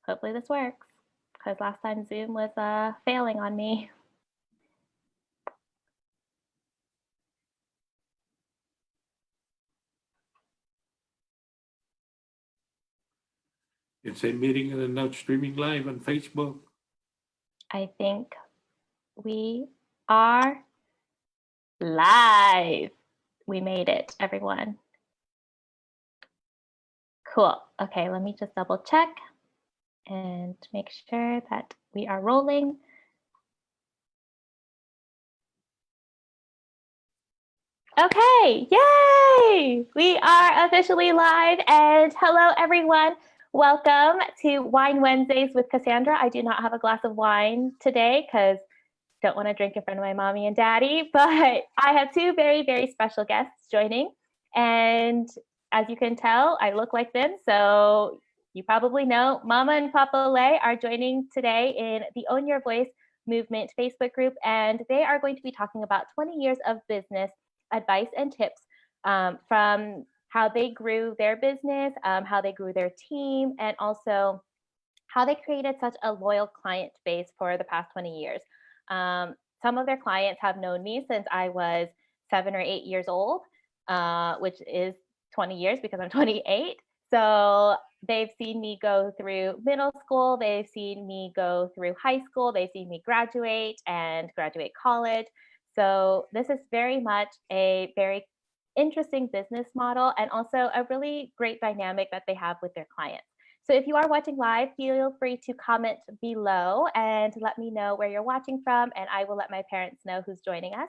Hopefully this works because last time Zoom was failing on me. It's a meeting and now streaming live on Facebook. I think we are live. We made it, everyone. Cool. Okay, let me just double check and make sure that we are rolling. Okay, yay! We are officially live, and hello everyone. Welcome to Wine Wednesdays with Cassandra. I do not have a glass of wine today because don't want to drink in front of my mommy and daddy, but I have two very, very special guests joining. And as you can tell, I look like them, so you probably know Mama and Papa Lay are joining today in the Own Your Voice Movement Facebook group, and they are going to be talking about 20 years of business advice and tips from how they grew their business, how they grew their team, and also how they created such a loyal client base for the past 20 years. Some of their clients have known me since I was 7 or 8 years old, which is 20 years because I'm 28. So they've seen me go through middle school, they've seen me go through high school, they've seen me graduate and graduate college. So this is very much a very interesting business model and also a really great dynamic that they have with their clients. So if you are watching live, feel free to comment below and let me know where you're watching from, and I will let my parents know who's joining us.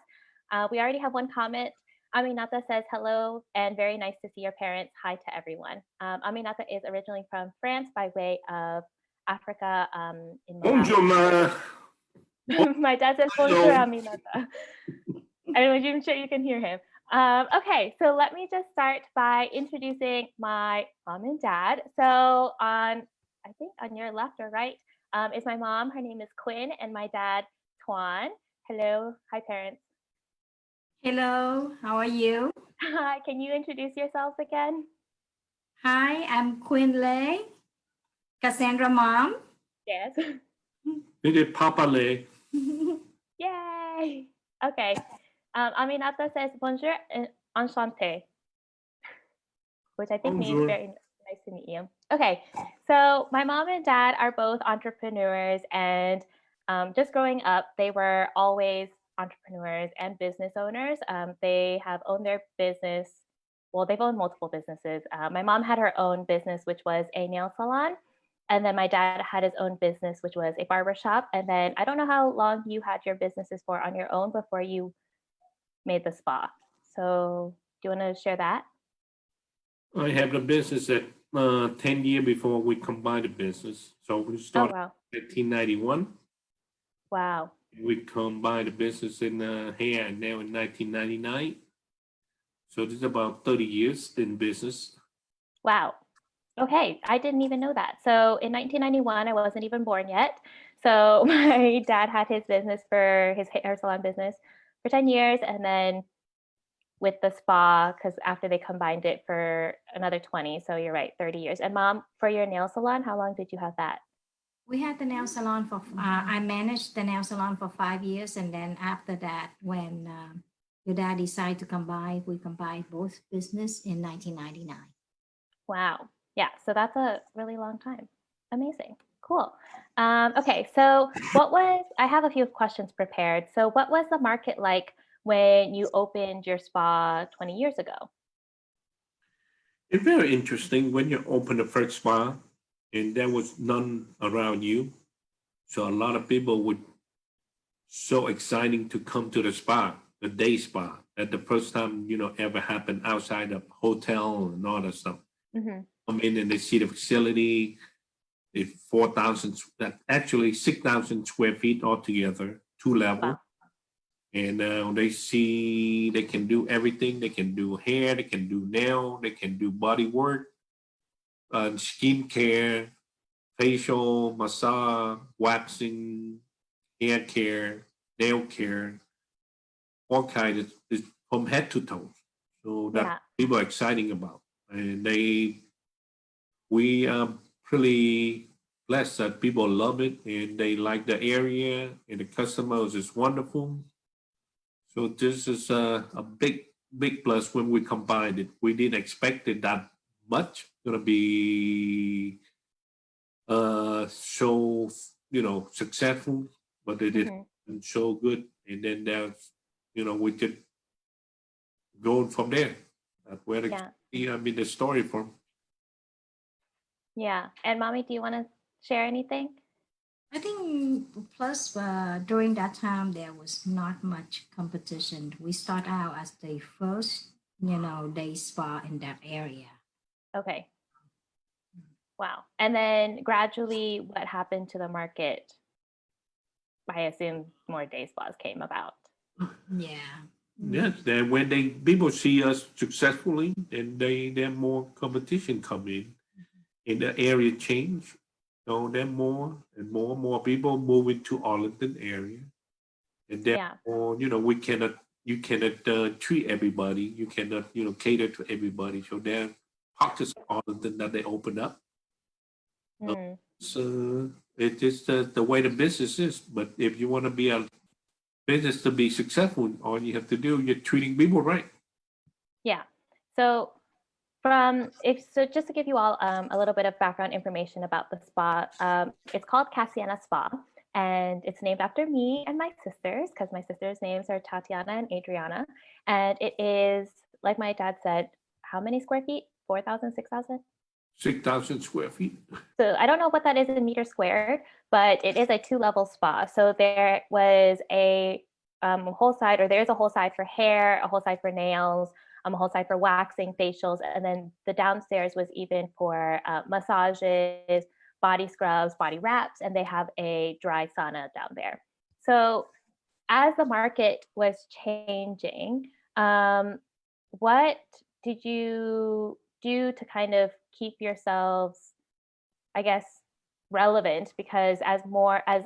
We already have one comment. Aminata says hello and very nice to see your parents. Hi to everyone. Aminata is originally from France by way of Africa in Malawi. Bonjour, ma. My dad says bonjour, Aminata. I'm sure you can hear him. Okay, so let me just start by introducing my mom and dad. So I think on your left or right is my mom. Her name is Quinn, and my dad, Tuan. Hello. Hi, parents. Hello, how are you? Hi, can you introduce yourselves again? Hi, I'm Quinn Lay, Cassandra mom. Yes. It is Papa Lay. Yay. Okay. Aminata says bonjour and enchanté, which I think means very nice to meet you. Okay, so my mom and dad are both entrepreneurs, and just growing up, they were always entrepreneurs and business owners. They have owned their business. Well, they've owned multiple businesses. My mom had her own business, which was a nail salon. And then my dad had his own business, which was a barbershop. And then I don't know how long you had your businesses for on your own before you made the spa. So do you want to share that? I have the business at 10 years before we combined the business. So we started in 1991. Wow. We combined the business in here and now in 1999. So this is about 30 years in business. Wow. Okay, I didn't even know that. So in 1991, I wasn't even born yet. So my dad had his business for his hair salon business for 10 years. And then with the spa, because after they combined it for another 20. So you're right, 30 years. And mom, for your nail salon, how long did you have that? We had the nail salon for, I managed the nail salon for 5 years. And then after that, when your dad decided to combine, we combined both business in 1999. Wow. Yeah, so that's a really long time. Amazing. Cool. Okay, so I have a few questions prepared. So what was the market like when you opened your spa 20 years ago? It's very interesting when you open the first spa and there was none around you. So a lot of people would so exciting to come to the spa, the day spa, that the first time, ever happened outside of hotel and all that stuff. Mm-hmm. Come in and they see the facility. It's 4,000, actually 6,000 square feet altogether, 2 level. Wow. And they see they can do everything. They can do hair, they can do nail, they can do body work, skin care, facial, massage, waxing, hair care, nail care, all kinds of from head to toe. So that people are exciting about. And we are pretty blessed that people love it and they like the area and the customers is wonderful. So this is a big plus when we combined it. We didn't expect it that much. Gonna be so successful, but it Mhm. didn't so good. And then there's we just going from there. That's where Yeah. the story from. Yeah. And mommy, do you want to share anything? I think plus during that time there was not much competition. We start out as the first, day spa in that area. Okay. Wow. And then gradually, what happened to the market? I assume more day spas came about. Yeah. Yes, then when people see us successfully, then there more competition come in the area change. So then more and more people move into Arlington area, and Yeah. therefore we cannot you cannot treat everybody. You cannot cater to everybody. So there are pockets of Arlington that they open up. Mm. So it's just the way the business is. But if you want to be a business to be successful, all you have to do you're treating people right. Yeah. So just to give you all a little bit of background information about the spa, it's called Cassianna Spa, and it's named after me and my sisters because my sisters' names are Tatiana and Adriana, and it is, like my dad said, how many square feet? 4,000, 6,000. 6,000 square feet. So I don't know what that is in meters squared, but it is a two-level spa. So there was a whole side, or there's a whole side for hair, a whole side for nails, a whole side for waxing, facials, and then the downstairs was even for massages, body scrubs, body wraps, and they have a dry sauna down there. So as the market was changing, what did you do to kind of keep yourselves, I guess, relevant? Because as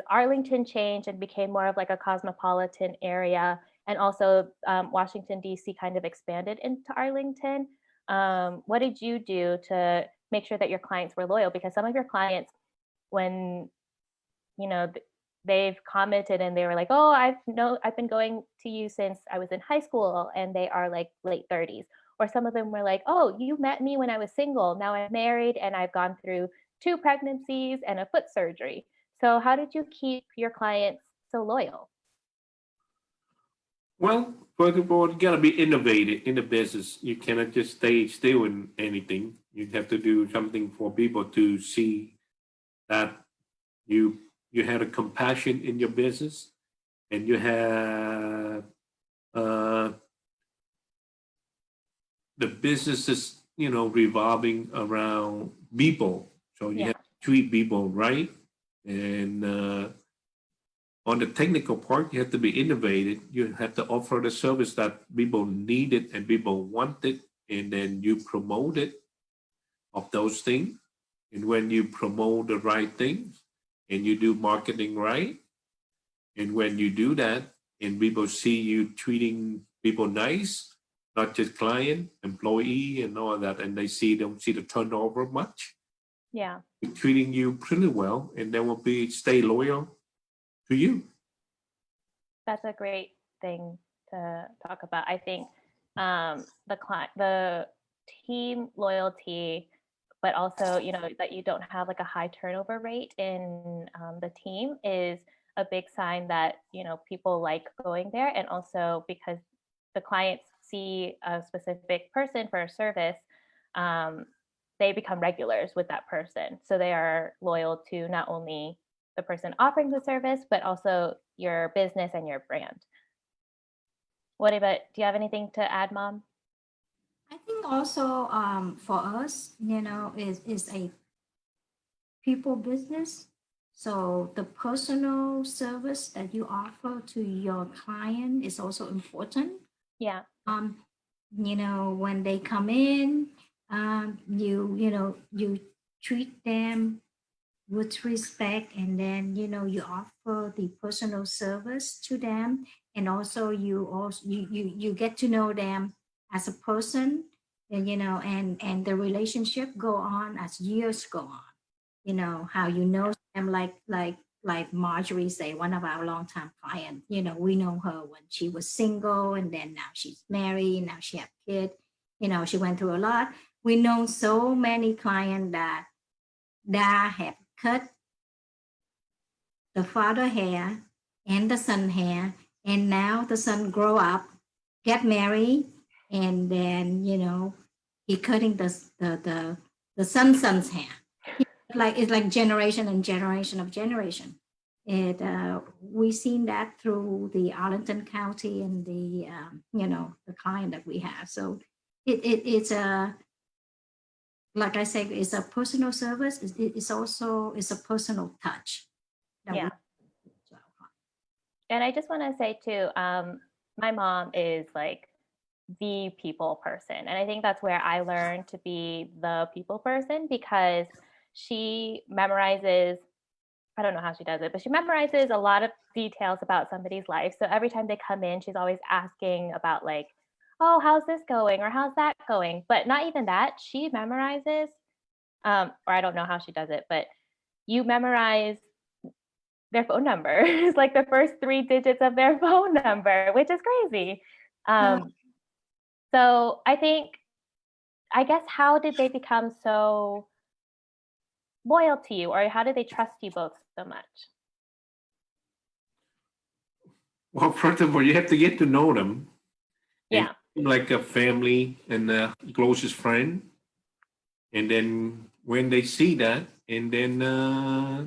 Arlington changed and became more of like a cosmopolitan area, and also Washington D.C. kind of expanded into Arlington, what did you do to make sure that your clients were loyal? Because some of your clients, when you know they've commented and they were like, oh, I've been going to you since I was in high school, and they are like late 30s. Or some of them were like, oh, you met me when I was single, now I'm married and I've gone through 2 pregnancies and a foot surgery. So how did you keep your clients so loyal? Well, first of all, you gotta be innovative in the business. You cannot just stay still in anything. You have to do something for people to see that you you had a compassion in your business and you have uh, the business is revolving around people. So you Yeah. have to treat people right, and on the technical part, you have to be innovative. You have to offer the service that people needed and people wanted, and then you promote it of those things. And when you promote the right things and you do marketing right, and when you do that, and people see you treating people nice, not just client, employee, and all that, and they don't see the turnover much, Yeah. treating you pretty well, and they will stay loyal to you. That's a great thing to talk about. I think the team loyalty, but also that you don't have like a high turnover rate in the team is a big sign that people like going there, and also because the clients see a specific person for a service, um, they become regulars with that person, so they are loyal to not only the person offering the service, but also your business and your brand. What about, do you have anything to add, Mom? I think also for us, is a people business. So the personal service that you offer to your client is also important. Yeah. Um, when they come in, you treat them with respect, and then you offer the personal service to them, and also you get to know them as a person, and and the relationship go on as years go on. you know, how you know them, like Marjorie say, one of our longtime clients, you know, we know her when she was single and then now she's married, now she have kids, you know, she went through a lot. We know so many clients that have cut the father hair and the son hair, and now the son grow up, get married, and then you know he cutting the son's hair. Like it's like generation and generation of generation. And we seen that through the Arlington County and the you know the client that we have. So it's a, like I said, it's a personal service. It's also it's a personal touch that Yeah. we to our client. And I just want to say too, my mom is like the people person. And I think that's where I learned to be the people person because she memorizes, I don't know how she does it, but she memorizes a lot of details about somebody's life. So every time they come in, she's always asking about like, oh, how's this going? Or how's that going? But not even that. She memorizes, or I don't know how she does it, but you memorize their phone number. It's like the first 3 digits of their phone number, which is crazy. So I think, I guess, how did they become so loyal to you, or how did they trust you both so much? Well, first of all, you have to get to know them. And Yeah. like a family and the closest friend. And then when they see that, and then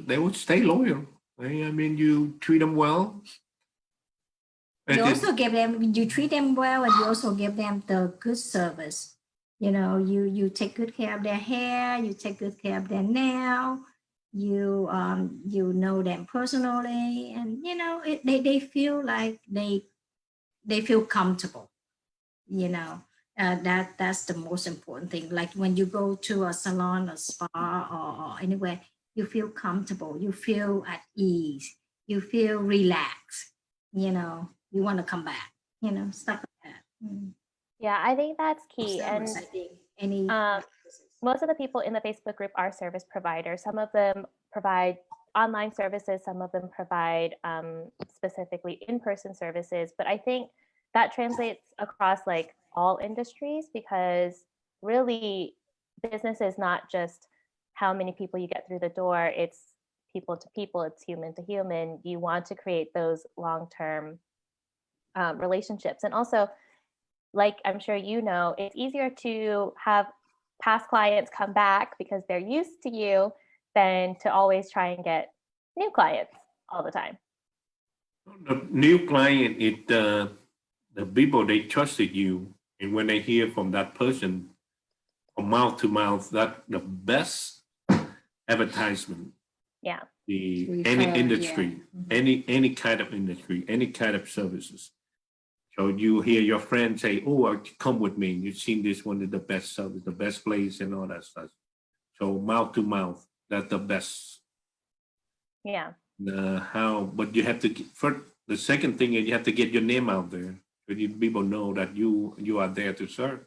they would stay loyal. Right? I mean, you treat them well. You And then, also give them, you treat them well, and you also give them the good service. You know, you take good care of their hair, you take good care of their nail, you know them personally, and you know they feel like they feel comfortable. You know, that's the most important thing. Like when you go to a salon, a spa, or anywhere, you feel comfortable, you feel at ease, you feel relaxed. You know, you want to come back. You know, stuff like that. Yeah, I think that's key. Service, And I think any most of the people in the Facebook group are service providers. Some of them provide online services, some of them provide specifically in-person services. But I think that translates across like all industries because really business is not just how many people you get through the door, it's people to people, it's human to human. You want to create those long-term relationships. And also, like I'm sure you know, it's easier to have past clients come back because they're used to you than to always try and get new clients all the time. the new client, the people they trusted you, and when they hear from that person, from mouth to mouth, that the best advertisement. Yeah. The any Refer, industry, any kind of industry, any kind of services. So you hear your friend say, "Oh, come with me. You've seen this one is the best service, the best place, and all that stuff." So mouth to mouth, that's the best. Yeah. How? But you have to first. The second thing is you have to get your name out there, so people know that you are there to serve.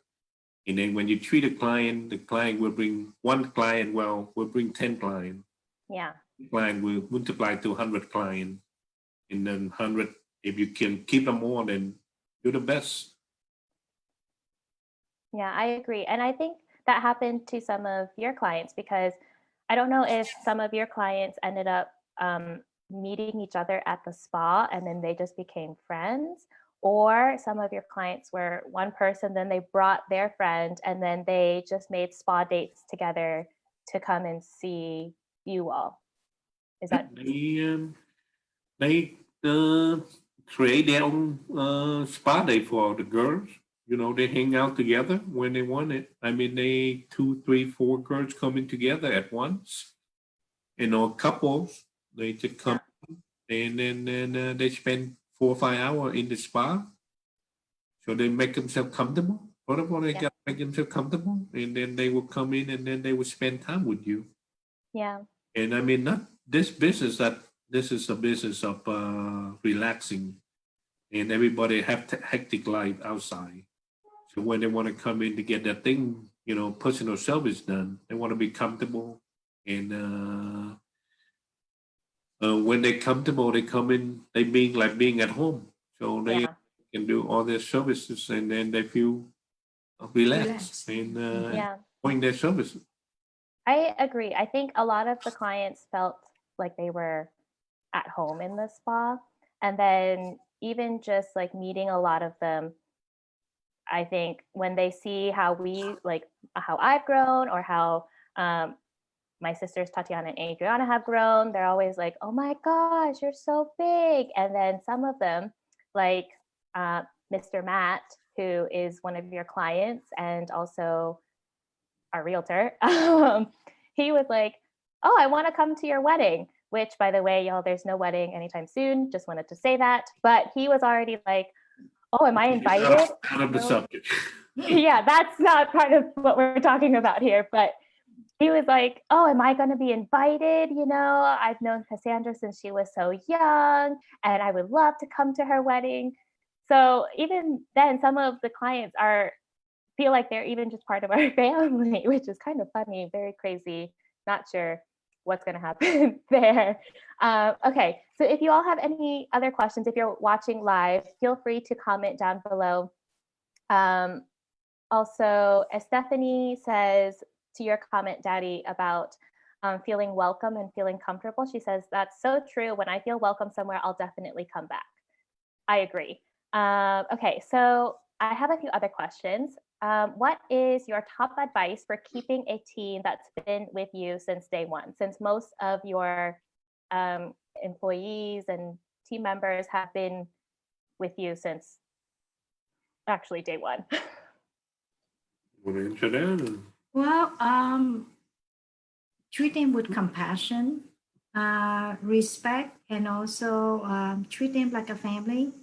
And then when you treat a client, the client will bring one client. Well, will bring 10 clients. Yeah. Client will multiply to 100 clients, and then 100. If you can keep them all, then you're the best. Yeah, I agree. And I think that happened to some of your clients because I don't know if some of your clients ended up meeting each other at the spa and then they just became friends, or some of your clients were one person, then they brought their friend, and then they just made spa dates together to come and see you all. Is that They create their own spa day for the girls. You know, they hang out together when they want it. I mean, they two, three, four girls coming together at once. You know, couples they just come and then they spend 4 or 5 hours in the spa. So they make themselves comfortable. First of all, they Yeah. got to make themselves comfortable, and then they will come in and then they will spend time with you. Yeah. And I mean, not this business that this is a business of relaxing, and everybody have hectic life outside. So when they want to come in to get that thing, you know, personal service done, they want to be comfortable and when they're comfortable, they come in. They being like being at home, so they Yeah. can do all their services, and then they feel relaxed Relax. and Yeah. enjoying their services. I agree. I think a lot of the clients felt like they were at home in the spa. And then even just like meeting a lot of them, I think when they see how how I've grown or how um, my sisters Tatiana and Adriana have grown, they're always like, oh my gosh, you're so big. And then some of them, like Mr. Matt, who is one of your clients and also our realtor, he was like, oh, I want to come to your wedding, which by the way, y'all, there's no wedding anytime soon. Just wanted to say that. But he was already like, oh, am I invited? Out of the subject. Yeah, that's not part of what we're talking about here. But he was like, oh, am I going to be invited? You know, I've known Cassandra since she was so young, and I would love to come to her wedding. So even then, some of the clients feel like they're even just part of our family, which is kind of funny, very crazy. Not sure what's going to happen there. Okay, so if you all have any other questions, if you're watching live, feel free to comment down below. Also, Stephanie says to your comment, Daddy, about feeling welcome and feeling comfortable. She says, that's so true. When I feel welcome somewhere, I'll definitely come back. I agree. Okay, so I have a few other questions. What is your top advice for keeping a team that's been with you since day one? Since most of your employees and team members have been with you since actually day one. Want to answer that? Well, treat them with compassion, respect, and also treat them like a family.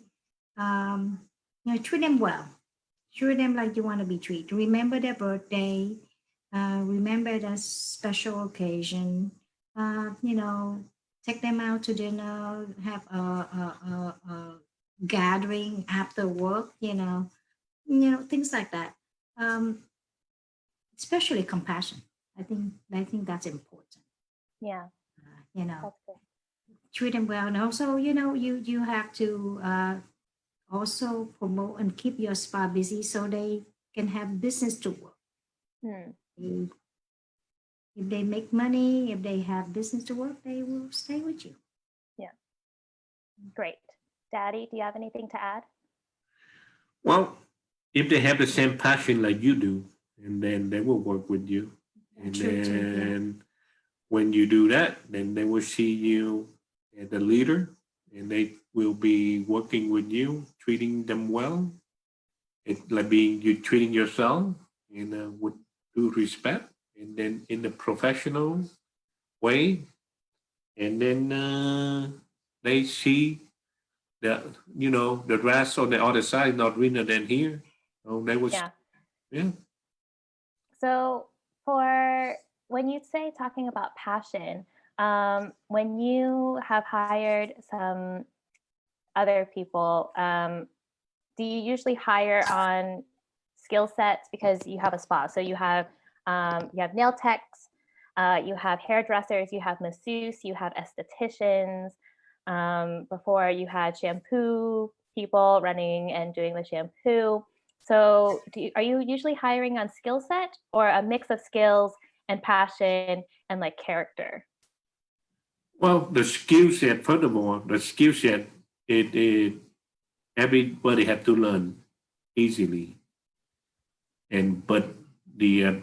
Treat them well. Treat them like you want to be treated. Remember their birthday. Remember that special occasion. Take them out to dinner. Have a gathering after work. Things like that. Um, Especially compassion. I think that's important. Yeah, that's good. Treat them well, and also you have to also promote and keep your spa busy so they can have business to work. If they make money, if they have business to work, they will stay with you. Yeah, great. Daddy, do you have anything to add? Well, if they have the same passion like you do, and then they will work with you. And True, too, yeah. then when you do that, then they will see you as a leader, and they will be working with you, treating them well. It's like being you treating yourself with due respect, and then in the professional way, and then they see that the grass on the other side not greener than here. So they was yeah. So for when you say talking about passion, when you have hired some other people, do you usually hire on skill sets because you have a spa? So you have nail techs, you have hairdressers, you have masseuse, you have estheticians. Before you had shampoo people running and doing the shampoo. So are you usually hiring on skill set or a mix of skills and passion and like character? Well, the skill set, furthermore, the skill set, it everybody have to learn easily, but the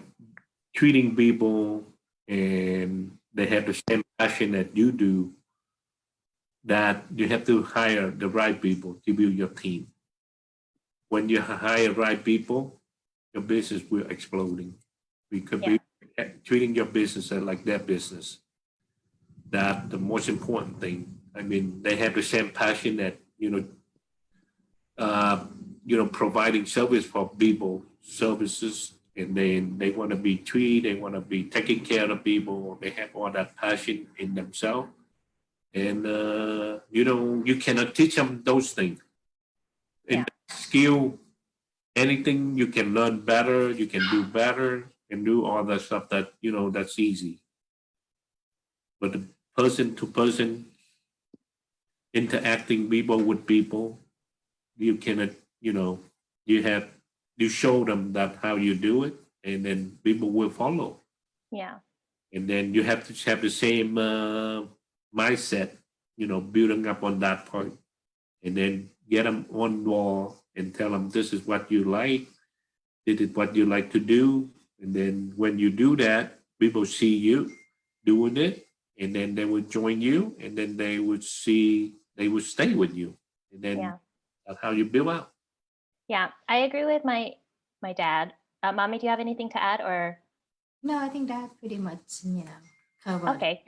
treating people and they have the same passion that you do. That you have to hire the right people to build your team. When you hire right people, your business will exploding. We could be treating your business like their business. That the most important thing. I mean, they have the same passion that providing service for people, services, and then they want to be treated. They want to be taking care of people. They have all that passion in themselves, and you cannot teach them those things. In skill, anything you can learn better, you can do better, and do all that stuff that that's easy. but the person to person interacting people with people, you cannot, you know, you have, you show them that how you do it, and then people will follow. Yeah. And then you have to have the same mindset, building up on that part, and then get them on wall and tell them this is what you like, this is what you like to do, and then when you do that, people see you doing it, and then they will join you, and then they would stay with you, and then Yeah. that's how you build out. Yeah. I agree with my dad. Mommy, do you have anything to add or? No, I think that pretty much, covered. Okay.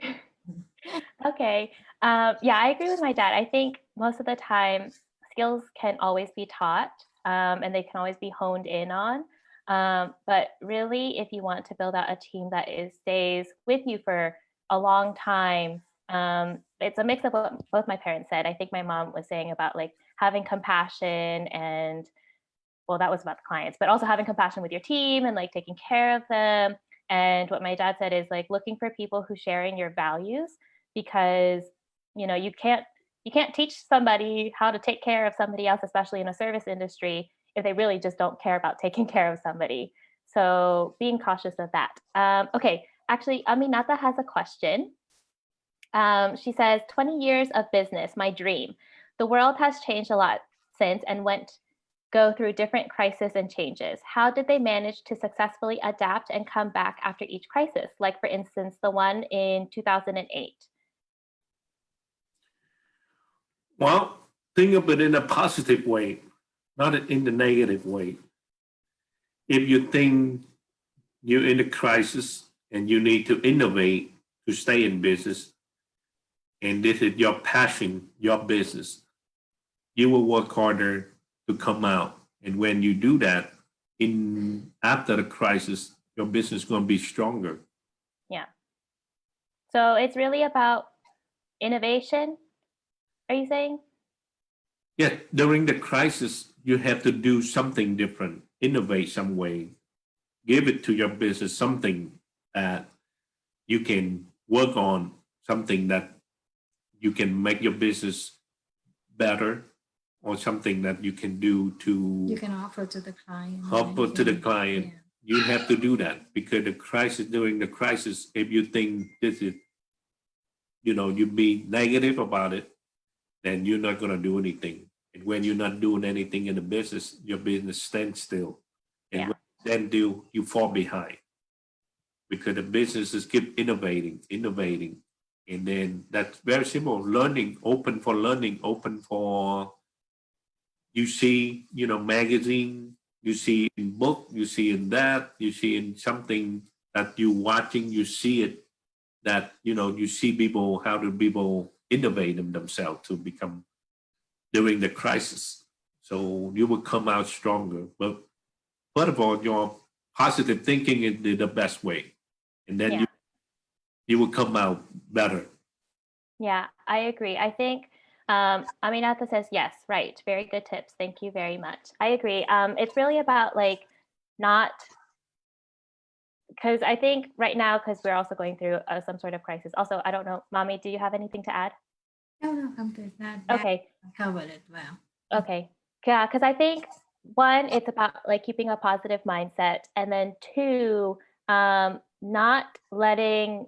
Okay. Yeah, I agree with my dad. I think most of the time skills can always be taught, and they can always be honed in on. But really, if you want to build out a team that stays with you for a long time, it's a mix of what both my parents said. I think my mom was saying about like having compassion and, well, that was about the clients, but also having compassion with your team and like taking care of them. And what my dad said is like looking for people who share in your values, because you can't teach somebody how to take care of somebody else, especially in a service industry, if they really just don't care about taking care of somebody. So being cautious of that. Okay, actually, Aminata has a question. She says, 20 years of business, my dream. The world has changed a lot since and go through different crises and changes. How did they manage to successfully adapt and come back after each crisis? Like, for instance, the one in 2008. Well, think of it in a positive way, not in the negative way. If you think you're in a crisis and you need to innovate to stay in business, and this is your passion, your business, you will work harder to come out. And when you do that, in after the crisis, your business is going to be stronger. Yeah. So it's really about innovation, are you saying? Yeah, during the crisis, you have to do something different, innovate some way, give it to your business something that you can work on, something that you can make your business better, or something that you can do to You can offer to the client. offer to the client. Yeah. You have to do that, because the crisis, during the crisis, if you think this is, you be negative about it, then you're not going to do anything. And when you're not doing anything in the business, your business stands still. And Yeah. when you then you fall behind, because the businesses keep innovating. And then that's very simple. Learning, open for learning, open for, you see, magazine, you see in book, you see in that, you see in something that you watching, you see it, that, you see people, how do people innovate themselves to become during the crisis. So you will come out stronger. But first of all, your positive thinking is the best way. And then Yeah. you will come out better. Yeah, I agree. I think Aminata says yes, right. Very good tips. Thank you very much. I agree. It's really about like not, because I think right now, because we're also going through some sort of crisis. Also, I don't know, Mommy, do you have anything to add? No, I'm good. That Okay. covered it well. Okay. Yeah, because I think one, it's about like keeping a positive mindset, and then two, not letting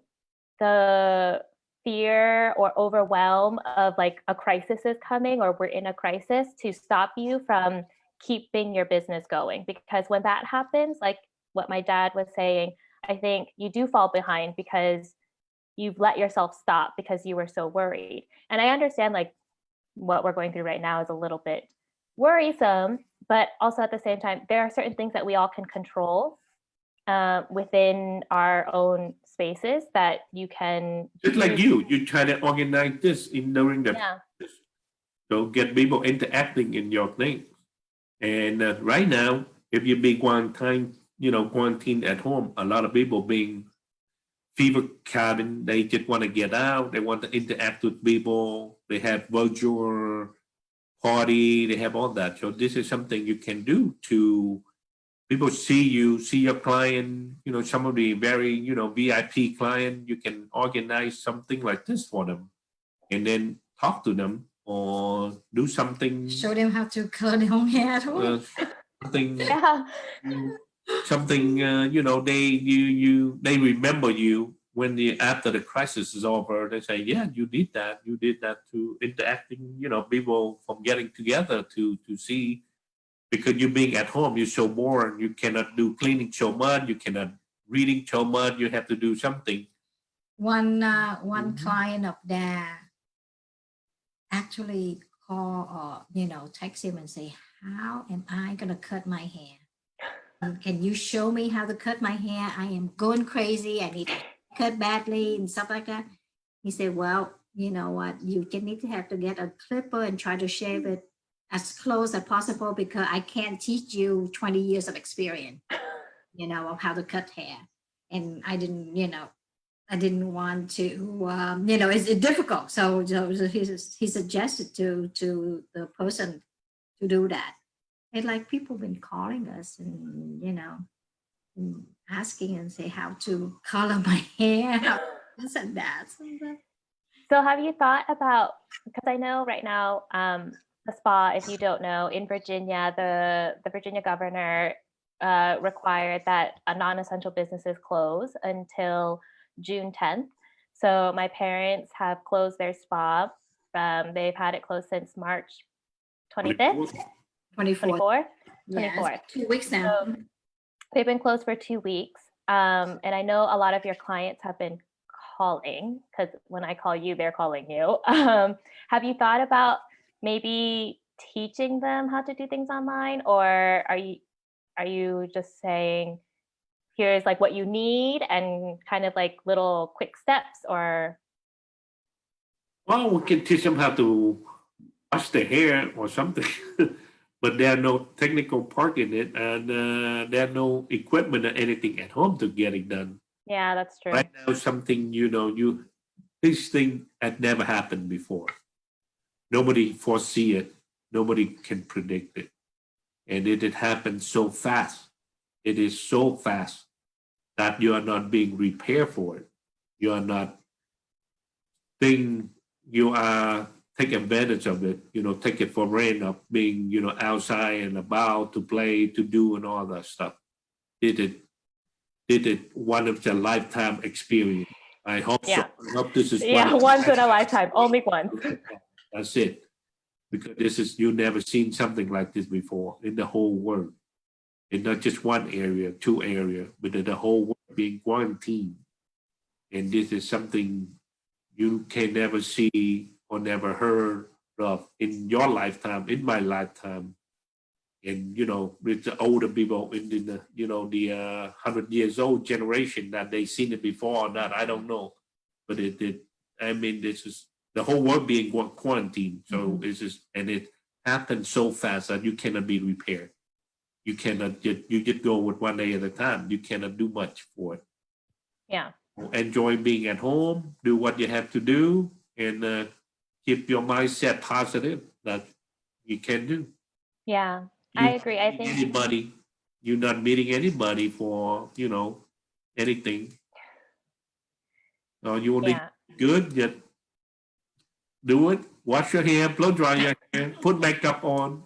the fear or overwhelm of like a crisis is coming or we're in a crisis to stop you from keeping your business going. Because when that happens, like what my dad was saying, I think you do fall behind because you've let yourself stop because you were so worried. And I understand like what we're going through right now is a little bit worrisome, but also at the same time, there are certain things that we all can control within our own spaces that you can Just like you try to organize this in during the Yeah. so get people interacting in your things. And right now, if you be quarantined at home, a lot of people being fever cabin, they just want to get out, they want to interact with people, they have virtual party, they have all that. So this is something you can do to people see your client, some of the very, VIP client, you can organize something like this for them and then talk to them or do something, Show them how to color their own hair at home. something, Yeah. they remember you when after the crisis is over. They say, yeah, you did that to interacting, people from getting together to see, because you being at home, you're so bored, you cannot do cleaning so much, you cannot reading so much, you have to do something. One client of there actually call or text him and say, how am I gonna cut my hair? Can you show me how to cut my hair? I am going crazy. I need to cut badly and stuff like that. He said, well, you know what? You can need to have to get a clipper and try to shave it as close as possible, because I can't teach you 20 years of experience, of how to cut hair. And I didn't want to, it's difficult. So he suggested to the person to do that. And like people been calling us and, and asking and say how to color my hair, how this and that. So have you thought about, because I know right now, the spa, if you don't know, in Virginia, the Virginia governor required that non-essential businesses close until June 10th. So my parents have closed their spa. They've had it closed since March 25th, 24th. 24th. 2 weeks now. So they've been closed for 2 weeks. And I know a lot of your clients have been calling, because when I call you, they're calling you. Have you thought about maybe teaching them how to do things online, or are you just saying, here's like what you need and kind of like little quick steps? Or Well, we can teach them how to wash their hair or something, but there are no technical part in it, and there are no equipment or anything at home to get it done. yeah, that's true. Right now, something this thing had never happened before. Nobody foresee it. Nobody can predict it, and it happened so fast. It is so fast that you are not being prepared for it. You are not think you are take advantage of it. Take it for granted of being outside and about to play, to do, and all that stuff. Did it one of the lifetime experience. I hope Yeah. so. I hope this is Yeah, one once in a lifetime, only once. That's it. Because you never seen something like this before in the whole world. In not just one area, two areas, but in the whole world being quarantined. And this is something you can never see or never heard of in your lifetime, in my lifetime. And with the older people in the 100 years old generation, that they seen it before or not, I don't know. But this is the whole world being quarantined. So it's just, and it happened so fast that you cannot be repaired. You cannot you just go with one day at a time. You cannot do much for it. Yeah. Enjoy being at home, do what you have to do, and keep your mindset positive. That you can do. Yeah, I agree. I think You're not meeting anybody for anything. You only good. Just do it. Wash your hair, blow dry your hair, put makeup on.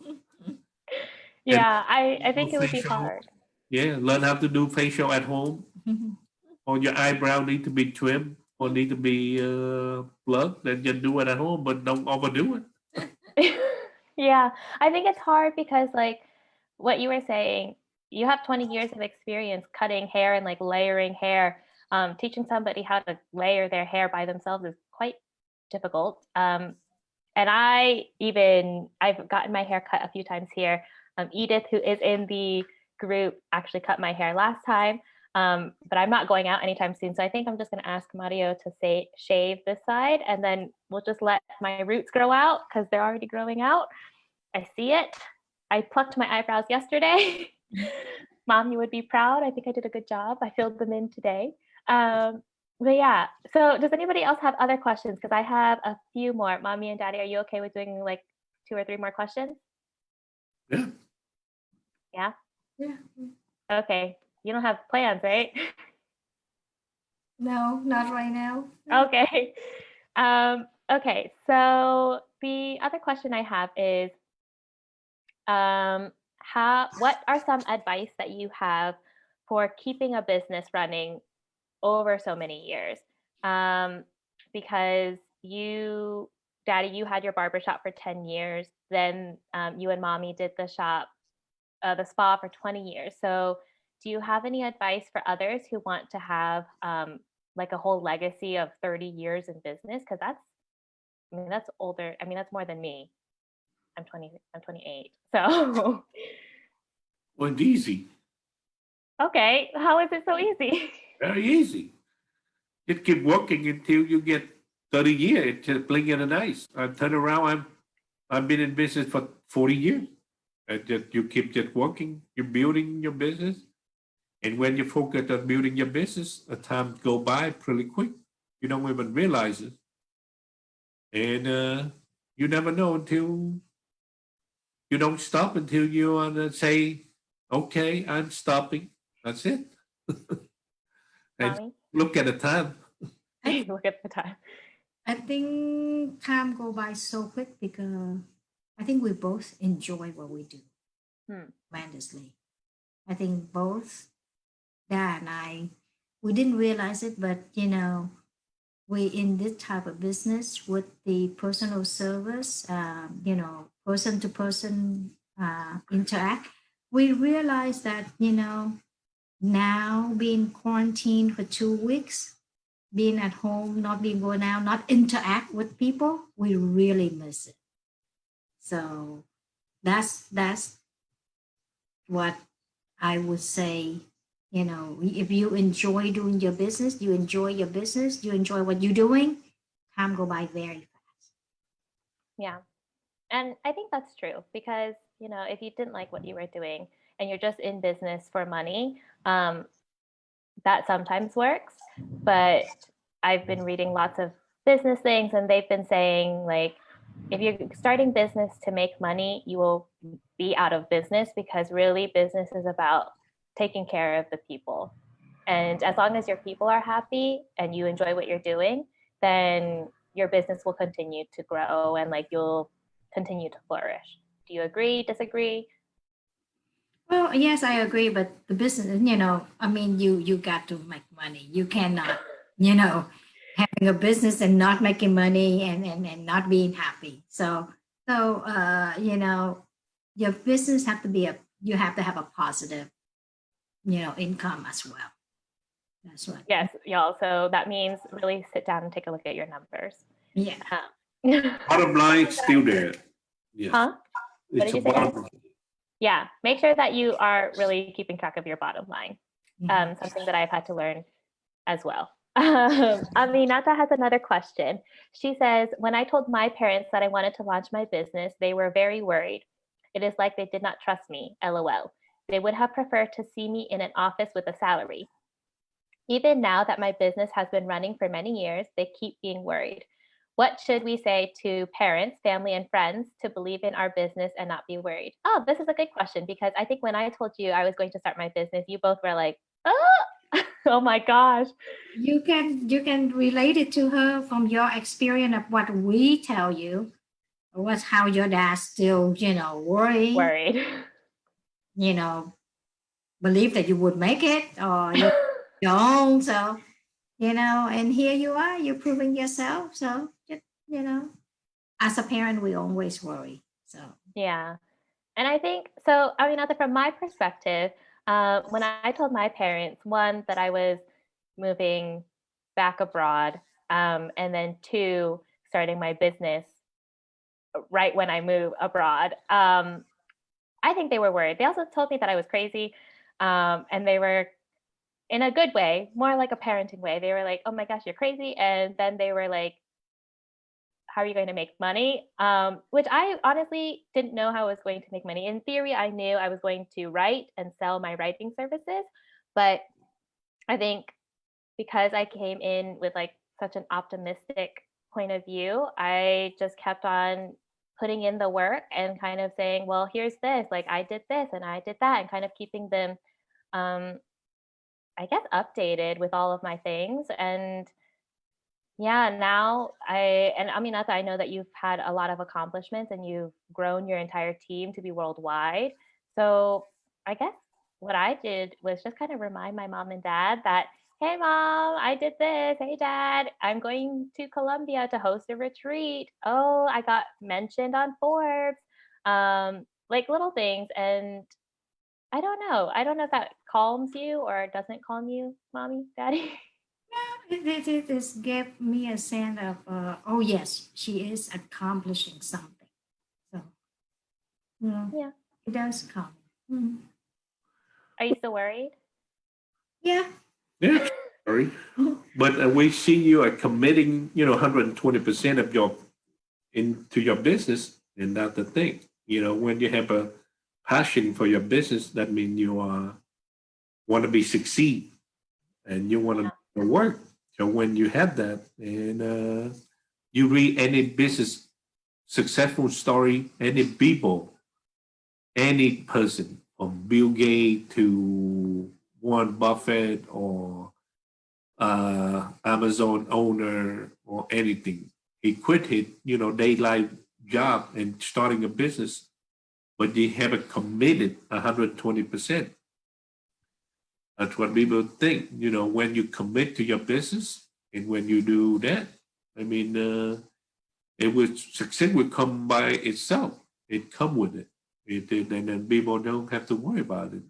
Yeah, I think it would be hard. Yeah, learn how to do facial at home. Or your eyebrow need to be trimmed or need to be plugged. Then just do it at home, but don't overdo it. Yeah, I think it's hard because like what you were saying, you have 20 years of experience cutting hair and like layering hair. Teaching somebody how to layer their hair by themselves is quite difficult. And I've gotten my hair cut a few times here. Edith, who is in the group, actually cut my hair last time. But I'm not going out anytime soon. So I think I'm just going to ask Mario to shave this side, and then we'll just let my roots grow out because they're already growing out. I see it. I plucked my eyebrows yesterday. Mom, you would be proud. I think I did a good job. I filled them in today. But yeah, so does anybody else have other questions? Because I have a few more. Mommy and Daddy, are you okay with doing like 2 or 3 more questions? Yeah. Yeah? Yeah. Okay. You don't have plans, right? No, not right now. Okay. Okay. So the other question I have is, what are some advice that you have for keeping a business running over so many years? Because Daddy, you had your barbershop for 10 years. Then you and Mommy did the spa for 20 years. So do you have any advice for others who want to have like a whole legacy of 30 years in business? Because that's older. I mean, that's more than me. I'm 20, I'm 28. So, Well, it's easy. okay. How is it so easy? Very easy. Just keep working until you get 30 years. It's just blink of an eye. I turn around. I've been in business for 40 years. And just you keep just working. You're building your business. And when you focus on building your business, the time go by pretty quick. You don't even realize it. And you never know until you don't stop until you say, okay, I'm stopping. That's it. And Mommy, look at the time. look at the time. I think time go by so quick because I think we both enjoy what we do Hmm. tremendously. I think both Dad and I, we didn't realize it, but we in this type of business with the personal service, person to person interact, we realize that now being quarantined for 2 weeks, being at home, not being going out, not interact with people, we really miss it. So that's what I would say. If you enjoy doing your business, you enjoy your business, you enjoy what you're doing, time go by very fast. Yeah. And I think that's true because, if you didn't like what you were doing and you're just in business for money, that sometimes works. But I've been reading lots of business things and they've been saying, like, if you're starting business to make money, you will be out of business because really business is about taking care of the people. And as long as your people are happy and you enjoy what you're doing, then your business will continue to grow and like you'll continue to flourish. Do you agree, disagree? Well, yes, I agree, but the business, I mean, you got to make money. You cannot, having a business and not making money and not being happy. So your business have to you have to have a positive, income as well. That's what. Yes, y'all. So that means really sit down and take a look at your numbers. Yeah. Bottom line is still there. Yes. Huh? What It's did a you say, guys? bottom. Yeah, make sure that you are really keeping track of your bottom line. Something that I've had to learn as well. Aminata has another question. She says, when I told my parents that I wanted to launch my business, they were very worried. It is like they did not trust me, LOL. They would have preferred to see me in an office with a salary. Even now that my business has been running for many years, they keep being worried. What should we say to parents, family, and friends to believe in our business and not be worried? Oh, this is a good question because I think when I told you I was going to start my business, you both were like, oh, oh my gosh. You can relate it to her from your experience of what we tell you. Was how your dad still, worry, Worried. you know, believe that you would make it or you don't. So, and here you are, you're proving yourself. So just, as a parent, we always worry. So Yeah. And I think so. I mean, from my perspective, when I told my parents, one, that I was moving back abroad, and then two, starting my business right when I move abroad, I think they were worried. They also told me that I was crazy, and they were in a good way, more like a parenting way. They were like, "Oh my gosh, you're crazy," and then they were like, how are you going to make money? Which I honestly didn't know how I was going to make money. In theory, I knew I was going to write and sell my writing services. But I think because I came in with like such an optimistic point of view, I just kept on putting in the work and kind of saying, well, here's this, like I did this and I did that, and kind of keeping them I guess, updated with all of my things. And yeah, now I mean, I know that you've had a lot of accomplishments and you've grown your entire team to be worldwide. So I guess what I did was just kind of remind my mom and dad that, hey, mom, I did this. Hey, dad, I'm going to Colombia to host a retreat. Oh, I got mentioned on Forbes. Like little things. And I don't know. I don't know if that calms you or doesn't calm you, mommy, daddy. It just gave me a sense of, oh yes, she is accomplishing something. So, Yeah. it does come. Mm. Are you still worried? Yeah. Yeah, sorry. But we see you are committing, 120% of your into your business, and that's the thing. When you have a passion for your business, that means you want to be succeed and you want Yeah. to work. So when you have that, and you read any business successful story, any people, any person, from Bill Gates to Warren Buffett or Amazon owner or anything. He quit his, daylight job and starting a business, but they haven't committed 120%. That's what people think. When you commit to your business and when you do that, I mean, it would success would come by itself. It come with it. And then people don't have to worry about it.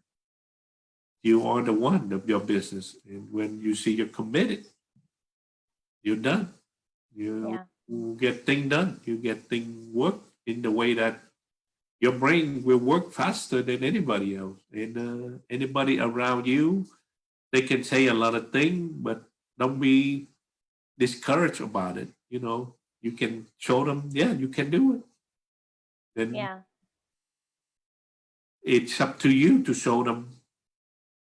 You are the one of your business, and when you see you're committed, you're done. You Yeah. get thing done. You get thing work in the way that your brain will work faster than anybody else. And anybody around you, they can say a lot of things, but don't be discouraged about it. You can show them, yeah, you can do it. Then Yeah. it's up to you to show them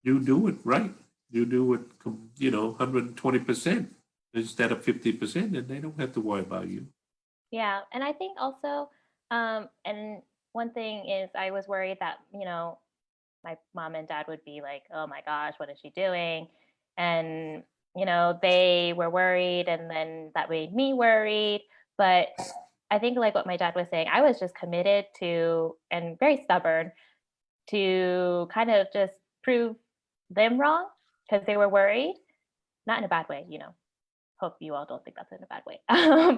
you do it right. You do it, 120% instead of 50%, and they don't have to worry about you. Yeah. And I think also, and one thing is I was worried that, my mom and dad would be like, oh my gosh, what is she doing? And, they were worried and then that made me worried. But I think like what my dad was saying, I was just committed to and very stubborn to kind of just prove them wrong because they were worried, not in a bad way, hope you all don't think that's in a bad way.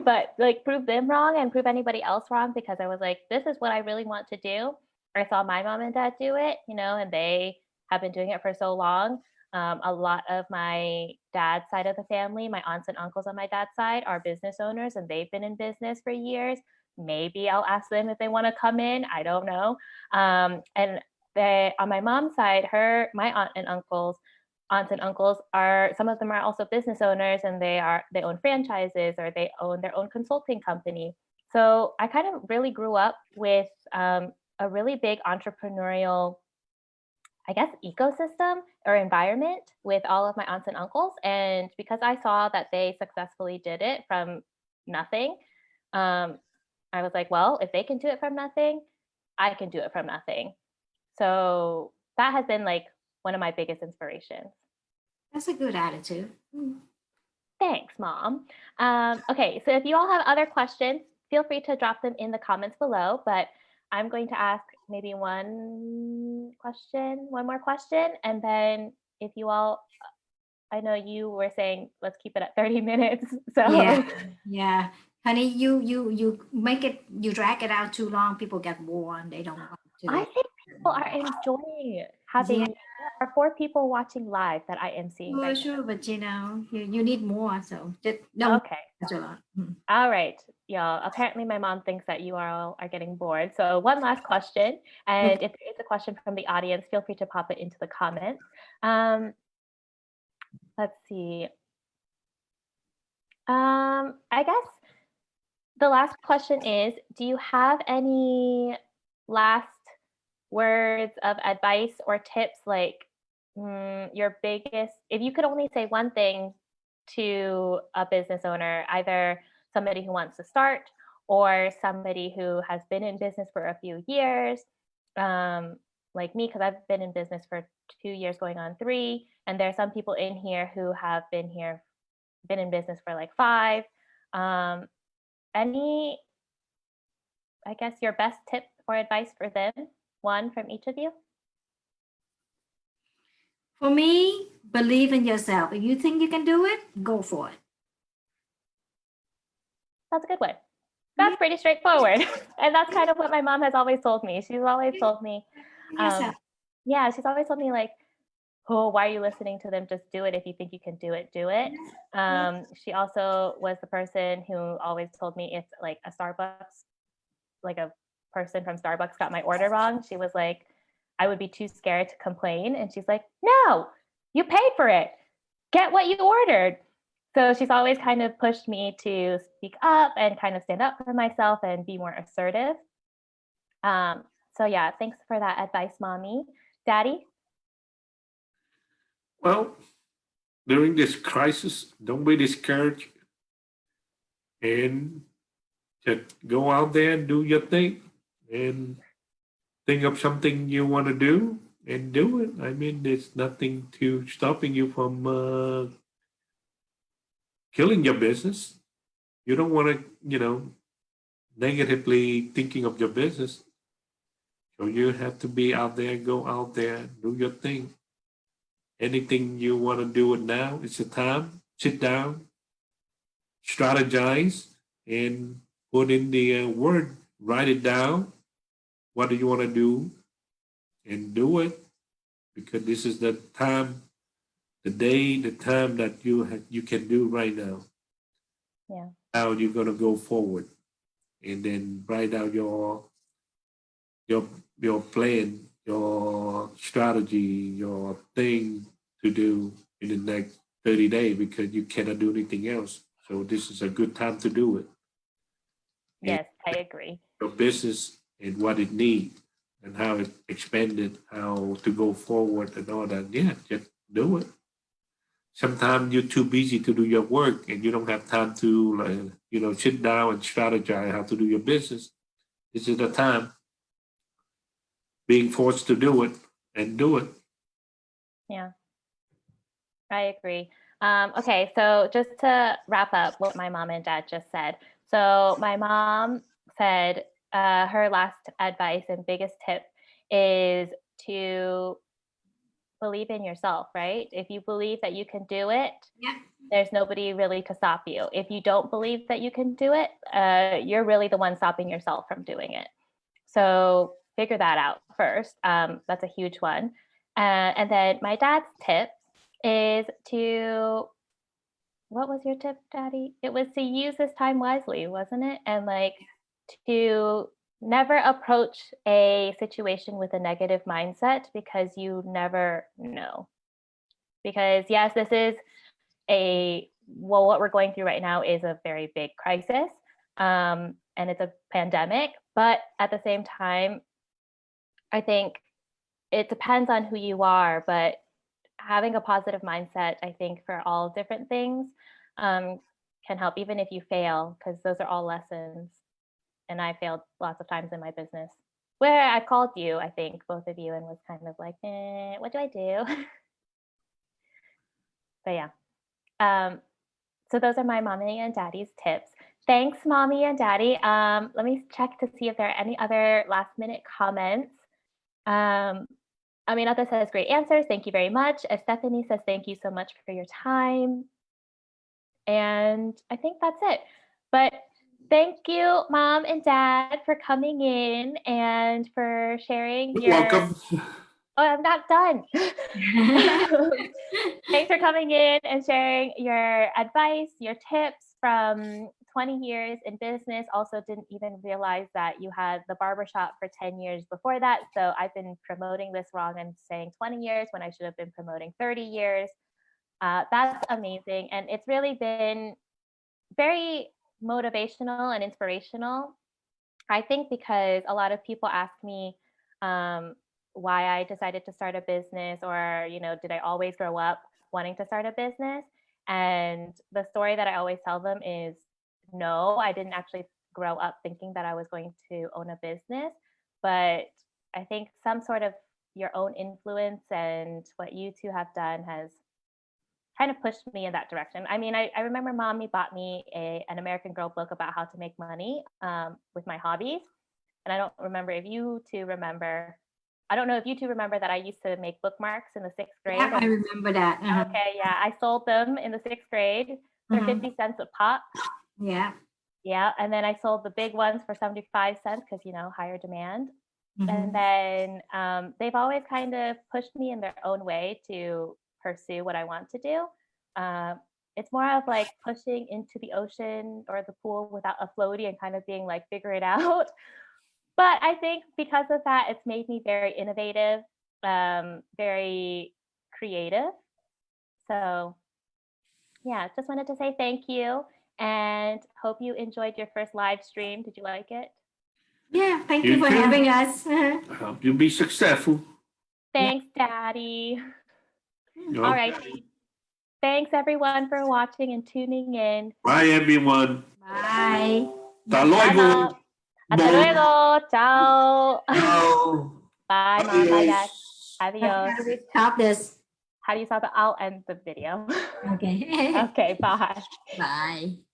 But like prove them wrong and prove anybody else wrong because I was like, this is what I really want to do. I saw my mom and dad do it, and they have been doing it for so long. A lot of my dad's side of the family, my aunts and uncles on my dad's side, are business owners and they've been in business for years. Maybe I'll ask them if they want to come in. I don't know. And on my mom's side, my aunts and uncles are, some of them are also business owners and they own franchises or they own their own consulting company. So I kind of really grew up with a really big entrepreneurial, I guess, ecosystem or environment with all of my aunts and uncles. And because I saw that they successfully did it from nothing, um, I was like, well, if they can do it from nothing, I can do it from nothing. So that has been like one of my biggest inspirations. That's a good attitude. Mm. Thanks, Mom. Okay, so if you all have other questions, feel free to drop them in the comments below. But I'm going to ask maybe one more question. And then if you all, I know you were saying, let's keep it at 30 minutes. Yeah, So yeah. Honey, you make it, you drag it out too long, people get bored. They don't want I to. think people are enjoying having, Yeah, there are 4 people watching live that I am seeing sure, right sure, but you need more, so just now. don't Okay. that's a lot. Mm. All right, y'all. Apparently, my mom thinks that you all are getting bored. So, one last question. And Okay. if there is a question from the audience, feel free to pop it into the comments. Um, let's see. I guess the last question is, do you have any last words of advice or tips, like your biggest, if you could only say one thing to a business owner, either somebody who wants to start or somebody who has been in business for a few years, um, like me, because I've been in business for 2 years going on 3, and there are some people in here who have been in business for like 5. Any, I guess, your best tip or advice for them? One from each of you. For me, believe in yourself. If you think you can do it, go for it. That's a good one. That's pretty straightforward. And that's kind of what my mom has always told me. She's always told me, Yourself. yeah, she's always told me like, oh, why are you listening to them? Just do it. If you think you can do it, do it. She also was the person who always told me if like a Starbucks, like a person from Starbucks got my order wrong, she was like, I would be too scared to complain. And she's like, no, you paid for it. Get what you ordered. So she's always kind of pushed me to speak up and kind of stand up for myself and be more assertive. So yeah, thanks for that advice, Mommy. Daddy? Well, during this crisis, don't be discouraged and just go out there and do your thing and think of something you want to do and do it. I mean, there's nothing to stopping you from killing your business. You don't want to, negatively thinking of your business. So you have to be out there, go out there, do your thing. Anything you want to do it now, it's the time. Sit down, strategize, and put in the word. Write it down. What do you want to do? And do it. Because this is the time, the day, the time that you can do right now. Yeah. How you're gonna go forward, and then write out your your plan, your strategy, your thing to do in the next 30 days because you cannot do anything else. So this is a good time to do it. And Yes, I agree. your business and what it needs and how it expanded, how to go forward and all that. Yeah, just do it. Sometimes you're too busy to do your work and you don't have time to sit down and strategize how to do your business. This is the time being forced to do it and do it. Yeah, I agree. Okay, so just to wrap up what my mom and dad just said. So my mom said her last advice and biggest tip is to believe in yourself, right? If you believe that you can do it, Yeah. there's nobody really to stop you. If you don't believe that you can do it, you're really the one stopping yourself from doing it. So figure that out first. That's a huge one. And then my dad's tip is to, what was your tip, Daddy? It was to use this time wisely, wasn't it? And like to never approach a situation with a negative mindset because you never know. Because yes, this is what we're going through right now is a very big crisis, and it's a pandemic. But at the same time, I think it depends on who you are, but having a positive mindset, I think, for all different things can help, even if you fail, because those are all lessons. And I failed lots of times in my business where I called you, I think, both of you, and was kind of like, what do I do? But yeah. So those are my mommy and daddy's tips. Thanks, mommy and daddy. Let me check to see if there are any other last minute comments. Aminata says, great answers. Thank you very much. Stephanie says, thank you so much for your time. And I think that's it. But thank you, Mom and Dad, for coming in and for sharing You're welcome. Oh, I'm not done. Thanks for coming in and sharing your advice, your tips from 20 years in business. Also didn't even realize that you had the barbershop for 10 years before that. So I've been promoting this wrong and saying 20 years when I should have been promoting 30 years. That's amazing. And it's really been very motivational and inspirational. I think because a lot of people ask me why I decided to start a business, or, did I always grow up wanting to start a business? And the story that I always tell them is no, I didn't actually grow up thinking that I was going to own a business. But I think some sort of, your own influence, and what you two have done has kind of pushed me in that direction. I mean, I remember mommy bought me an American Girl book about how to make money with my hobbies. And I don't remember if you two remember. I don't know if you two remember that I used to make bookmarks in the 6th grade. Yeah, I remember that. Okay, yeah, I sold them in the 6th grade. They're 50 cents a pop. Yeah. Yeah, and then I sold the big ones for 75 cents because, higher demand. And then they've always kind of pushed me in their own way to pursue what I want to do. It's more of like pushing into the ocean or the pool without a floaty and kind of being like, figure it out. But I think because of that, it's made me very innovative, very creative. So yeah, just wanted to say thank you and hope you enjoyed your first live stream. Did you like it? Yeah, thank You you for too. having us. I hope you be successful. Thanks, Daddy. Okay. All right. Thanks everyone for watching and tuning in. Bye, everyone. Bye. Hasta luego. Hasta luego. Ciao. Ciao. Bye, Mom. Bye, Dad. How Adios. do we stop this? How do you stop it? I'll end the video. Okay. Okay, bye. Bye.